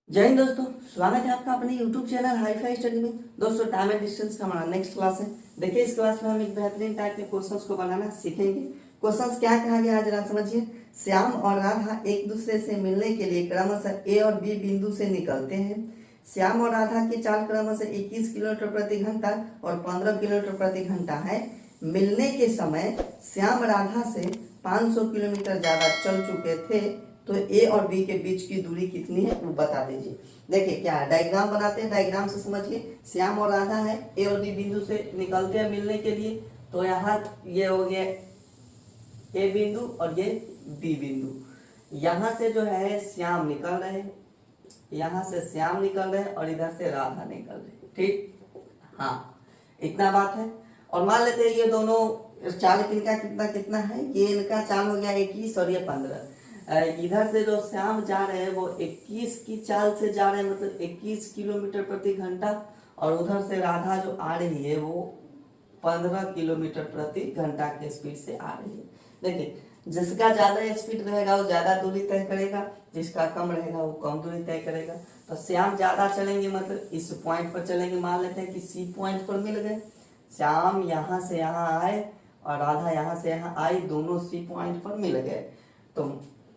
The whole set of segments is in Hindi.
जय हिंद दोस्तों, स्वागत है आपका अपने YouTube channel hi fi study में। दोस्तों टाइम एंड डिस्टेंस का हमारा नेक्स्ट क्लास है। देखिए इस क्लास में हम एक बेहतरीन टाइप के क्वेश्चंस को बनाना सीखेंगे। क्वेश्चंस क्या कहा गया है जरा समझिए। श्याम और राधा एक दूसरे से मिलने के लिए क्रमशः ए और बी बिंदु से निकलते हैं। श्याम और राधा की चाल क्रमशः 21 किलोमीटर प्रति घंटा और 15 किलोमीटर प्रति घंटा है। मिलने के समय श्याम राधा से 500 किलोमीटर ज्यादा चल चुके थे, तो ए और बी के बीच की दूरी कितनी है वो बता दीजिए। देखिए क्या है, डायग्राम बनाते हैं। डायग्राम से समझिए, श्याम और राधा है, ए और बी बिंदु से निकलते हैं मिलने के लिए। तो यहाँ ये हो गया ए बिंदु और ये बी बिंदु। यहाँ से जो है श्याम निकल रहे हैं, यहाँ से श्याम निकल रहे हैं और इधर से राधा निकल रहे हैं। ठीक, हाँ इतना बात है। और मान लेते हैं ये दोनों चाल इनका कितना कितना है, ये इनका चाल हो गया 21 और ये 15। इधर से जो श्याम जा रहे हैं वो 21 की चाल से जा रहे हैं, मतलब 21 किलोमीटर प्रति घंटा। और उधर से राधा जो आ रही है वो 15 किलोमीटर प्रति घंटा के स्पीड से आ रही है। देखिए जिसका ज्यादा स्पीड रहेगा वो ज्यादा दूरी तय करेगा, जिसका कम रहेगा वो कम दूरी तय करेगा। तो श्याम ज्यादा चलेंगे, मतलब इस पॉइंट पर चलेंगे। मान लेते हैं कि सी पॉइंट पर मिल गए। श्याम यहाँ से यहाँ आए और राधा यहाँ से यहाँ आई, दोनों सी पॉइंट पर मिल गए। तो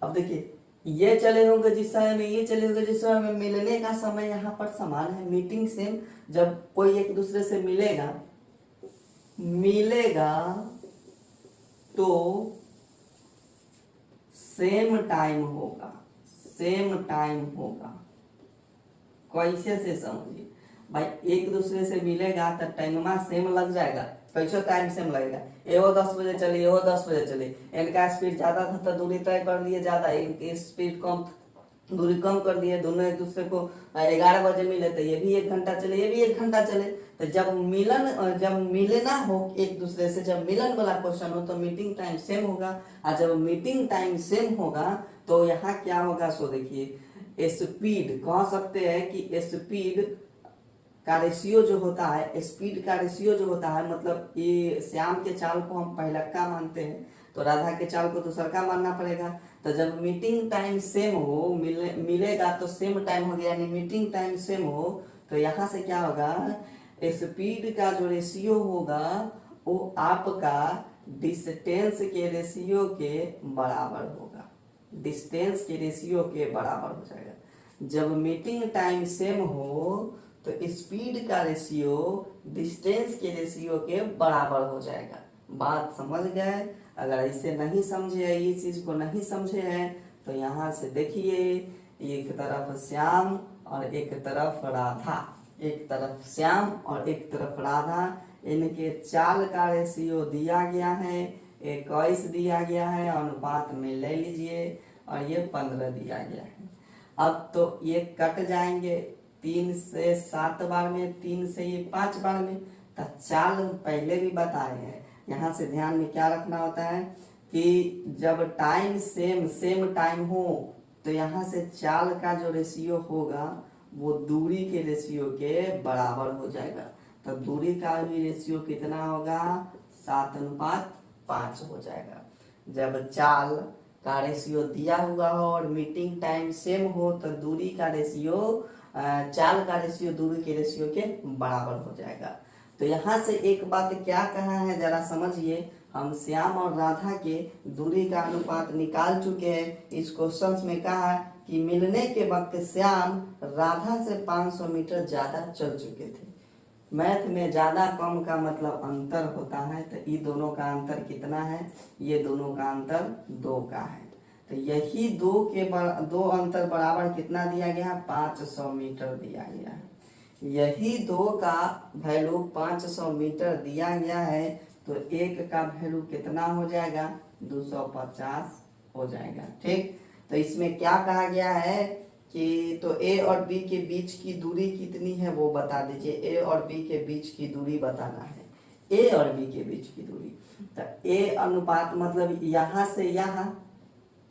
अब देखिए ये चले होंगे जिस समय में, ये चले होंगे जिस समय में, मिलने का समय यहाँ पर समान है, मीटिंग सेम। जब कोई एक दूसरे से मिलेगा तो सेम टाइम होगा, सेम टाइम होगा। कैसे से समझिए भाई, एक दूसरे से मिलेगा तो टाइम सेम लग जाएगा। कैसे टाइम सेम लगेगा, एहो 10 बजे चले, एहो 10 बजे चले। इनका स्पीड ज्यादा था तो दूरी तय कर लिए ज्यादा, इनकी स्पीड कम, दूरी कम कर दिए। दोनों एक दूसरे को 11 बजे मिले तो ये भी 1 घंटा चले, ये भी 1 घंटा चले। तो जब मिलना हो एक दूसरे से, जब मिलन वाला क्वेश्चन हो तो मीटिंग टाइम सेम होगा। और जब मीटिंग टाइम सेम होगा तो यहाँ क्या होगा, सो देखिए स्पीड कह सकते हैं कि स्पीड का रेशियो जो होता है, स्पीड का रेशियो जो होता है, मतलब ये श्याम के चाल को हम पहलक्का मानते हैं तो राधा के चाल को दूसरका मानना पड़ेगा। तो जब मीटिंग टाइम सेम हो, मिलेगा तो सेम टाइम हो गया, यानी मीटिंग टाइम सेम हो, तो यहाँ से क्या होगा, स्पीड का जो रेशियो होगा वो आपका डिस्टेंस के रेशियो के बराबर होगा, डिस्टेंस के रेशियो के बराबर हो जाएगा। जब मीटिंग टाइम सेम हो तो स्पीड का रेशियो डिस्टेंस के रेशियो के बराबर हो जाएगा। बात समझ गए। अगर ऐसे नहीं समझे, ये चीज को नहीं समझे हैं, तो यहाँ से देखिए एक तरफ श्याम और एक तरफ राधा, एक तरफ श्याम और एक तरफ राधा, इनके चाल का रेशियो दिया गया है 21 दिया गया है, अनुपात में ले लीजिए, और ये 15 दिया गया है। अब तो ये कट जाएंगे 3 से 7 बार में, 3 से ये 5 बार में। तो चाल पहले भी बताए हैं। यहाँ से ध्यान में क्या रखना होता है कि जब टाइम सेम टाइम हो तो यहाँ से चाल का जो रेशियो होगा वो दूरी के रेशियो के बराबर हो जाएगा। तो दूरी का भी रेशियो कितना होगा, 7:5 हो जाएगा। जब चाल का रेशियो दिया हुआ हो और मीटिंग टाइम सेम हो तो दूरी का रेशियो, चाल का रेशियो दूरी के रेशियो के बराबर हो जाएगा। तो यहाँ से एक बात क्या कहा है जरा समझिए। हम श्याम और राधा के दूरी का अनुपात निकाल चुके हैं। इस क्वेश्चन में कहा कि मिलने के वक्त श्याम राधा से 500 मीटर ज्यादा चल चुके थे। मैथ में ज्यादा कम का मतलब अंतर होता है, तो ये दोनों का अंतर कितना है, ये दोनों का अंतर 2 का है। तो यही दो अंतर बराबर कितना दिया गया, 500 मीटर दिया गया है। यही 2 का वैल्यू 500 मीटर दिया गया है, तो 1 का वैल्यू कितना हो जाएगा, 250 हो जाएगा। ठीक, तो इसमें क्या कहा गया है कि तो ए और बी के बीच की दूरी कितनी है वो बता दीजिए। ए और बी के बीच की दूरी बताना है, ए और बी के बीच की दूरी। तो ए अनुपात मतलब यहाँ से यहाँ,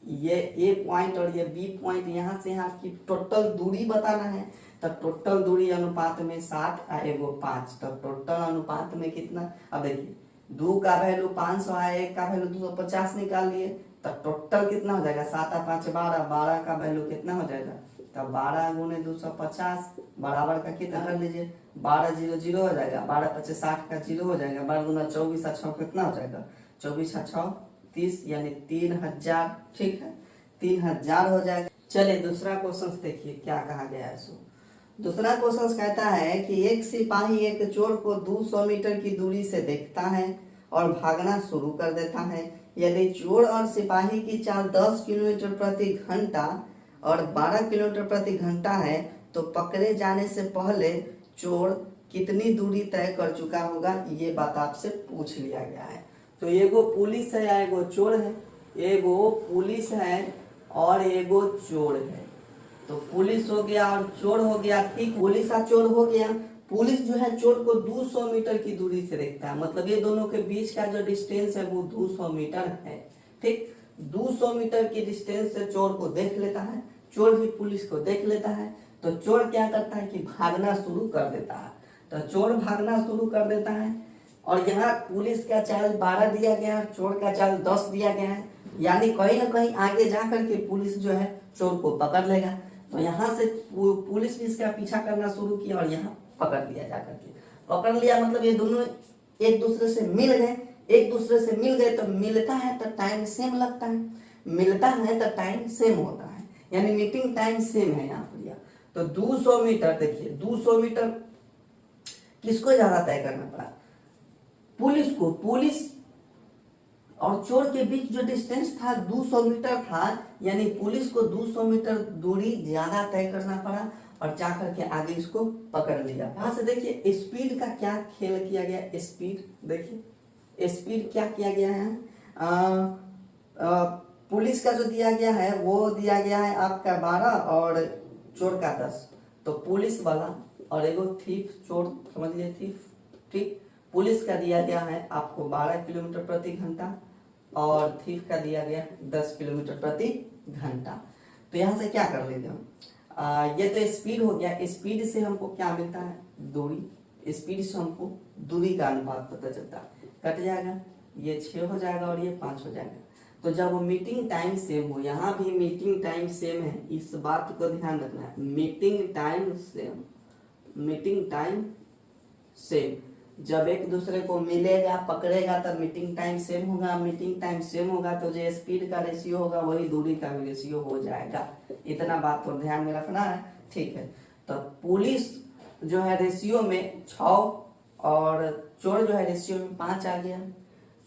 ये ए पॉइंट और ये बी पॉइंट, यहाँ से यहाँ की टोटल दूरी बताना है। तो टोटल दूरी अनुपात में 7 और 5, तो टोटल अनुपात में कितना, अब देखिए 2 का वैल्यू 500 आया, 1 का वैल्यू 250 निकाल लिए, तो टोटल कितना हो जाएगा, 7 और 5 12, 12 का वैल्यू कितना हो जाएगा तब 12 गुने 250 बराबर का कितना कर लीजिए, 12 0 0 हो जाएगा, 12 25 60 का 0 हो जाएगा, 12 गुना 24 6 कितना हो जाएगा, 24 6 30 यानी 3000। ठीक है, 3000 हो जाएगा। चलिए दूसरा क्वेश्चन देखिए क्या कहा गया है। सो दूसरा क्वेश्चन कहता है कि एक सिपाही एक चोर को 200 मीटर की दूरी से देखता है और भागना शुरू कर देता है। यदि चोर और सिपाही की चाल 10 किलोमीटर प्रति घंटा और 12 किलोमीटर प्रति घंटा है तो पकड़े जाने से पहले चोर कितनी दूरी तय कर चुका होगा, ये बात आपसे पूछ लिया गया है। तो एगो पुलिस है या एगो चोर है, एगो पुलिस है और एगो चोर है। तो पुलिस हो गया और चोर हो गया। ठीक, पुलिस और चोर हो गया। पुलिस जो है चोर को 200 मीटर की दूरी से देखता है, मतलब ये दोनों के बीच का जो डिस्टेंस है वो 200 मीटर है। ठीक, 200 मीटर की डिस्टेंस से चोर को देख लेता है, चोर भी पुलिस को देख लेता है। तो चोर क्या करता है कि भागना शुरू कर देता है। तो चोर भागना शुरू कर देता है और यहाँ पुलिस का चाल 12 दिया गया है, चोर का चाल 10 दिया गया है, यानी कहीं ना कहीं आगे जाकर के पुलिस जो है चोर को पकड़ लेगा। तो यहाँ से पुलिस भी इसका पीछा करना शुरू किया और यहाँ पकड़ लिया, जाकर के पकड़ लिया। मतलब ये दोनों एक दूसरे से मिल गए, एक दूसरे से मिल गए। तो मिलता है तो टाइम सेम लगता है, मिलता है तो टाइम सेम होता है, यानी मीटिंग टाइम सेम है यहाँ पर। तो 200 मीटर देखिए, 200 मीटर किसको ज्यादा तय करना पड़ा, पुलिस को। पुलिस और चोर के बीच जो डिस्टेंस था 200 मीटर था, यानी पुलिस को 200 मीटर दूरी ज्यादा तय करना पड़ा और जाकर के आगे इसको पकड़ लिया। वहां से देखिए स्पीड का क्या खेल किया गया। स्पीड देखिए, स्पीड क्या किया गया है। पुलिस का जो दिया गया है वो दिया गया है आपका 12 और चोर का 10। तो पुलिस वाला और एगो थीफ, चोर समझ लिए थीफ। ठीक, पुलिस का दिया गया है आपको 12 किलोमीटर प्रति घंटा और थीफ का दिया गया 10 किलोमीटर प्रति घंटा। तो यहाँ से क्या कर लेते हम, ये तो स्पीड हो गया। स्पीड से हमको क्या मिलता है, दूरी। स्पीड से हमको दूरी का अनुपात पता चलता है, कट जाएगा, ये 6 हो जाएगा और ये 5 हो जाएगा। तो जब मीटिंग टाइम सेम हो, यहाँ भी मीटिंग टाइम सेम है, इस बात को ध्यान रखना है। Meeting time same, meeting time same. जब एक दूसरे को मिलेगा, पकड़ेगा, तब मीटिंग टाइम सेम होगा। मीटिंग टाइम सेम होगा तो जो स्पीड का रेशियो होगा वही दूरी का भी रेशियो हो जाएगा। इतना बात को ध्यान में रखना है। ठीक है, तो पुलिस जो है रेशियो में 6 और चोर जो है रेशियो में 5 आ गया।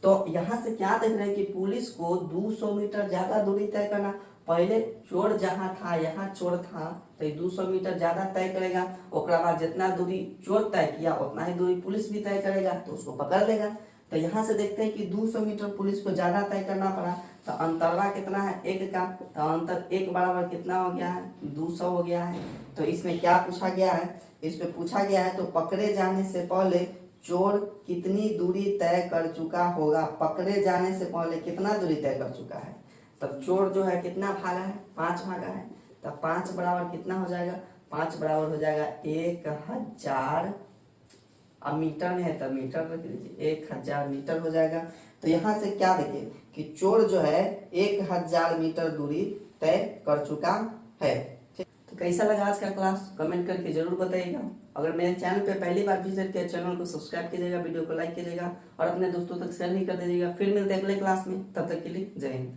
तो यहाँ से क्या देख रहे हैं कि पुलिस को 200 मीटर ज्यादा दूरी तय करना। पहले चोर जहां था, यहाँ चोर था, तो 200 मीटर ज्यादा तय करेगा। ओकरा बाद जितना दूरी चोर तय किया उतना ही दूरी पुलिस भी तय करेगा, तो उसको पकड़ लेगा। तो यहाँ से देखते हैं कि 200 मीटर पुलिस को ज्यादा तय करना पड़ा। तो अंतरवा कितना है, 1 का। तो अंतर 1 बराबर कितना हो गया है, 200 हो गया है। तो इसमें क्या पूछा गया है, इसमें पूछा गया है तो पकड़े जाने से पहले चोर कितनी दूरी तय कर चुका होगा। पकड़े जाने से पहले कितना दूरी तय कर चुका है। तब चोर जो है कितना भागा है, 5 भागा है। तब 5 बराबर कितना हो जाएगा, 5 बराबर हो जाएगा 1000। अब मीटर में है तब मीटर रख लीजिए, 1000 मीटर हो जाएगा। तो यहाँ से क्या देखिए कि चोर जो है 1000 मीटर दूरी तय कर चुका है। तो कैसा लगा आज का क्लास, कमेंट करके जरूर बताइएगा। अगर मेरे चैनल पे पहली बार विजिट किया, चैनल को सब्सक्राइब कीजिएगा, वीडियो को लाइक कीजिएगा और अपने दोस्तों तक शेयर भी कर दीजिएगा। फिर मिलते हैं अगले क्लास में, तब तक के लिए जय हिंद।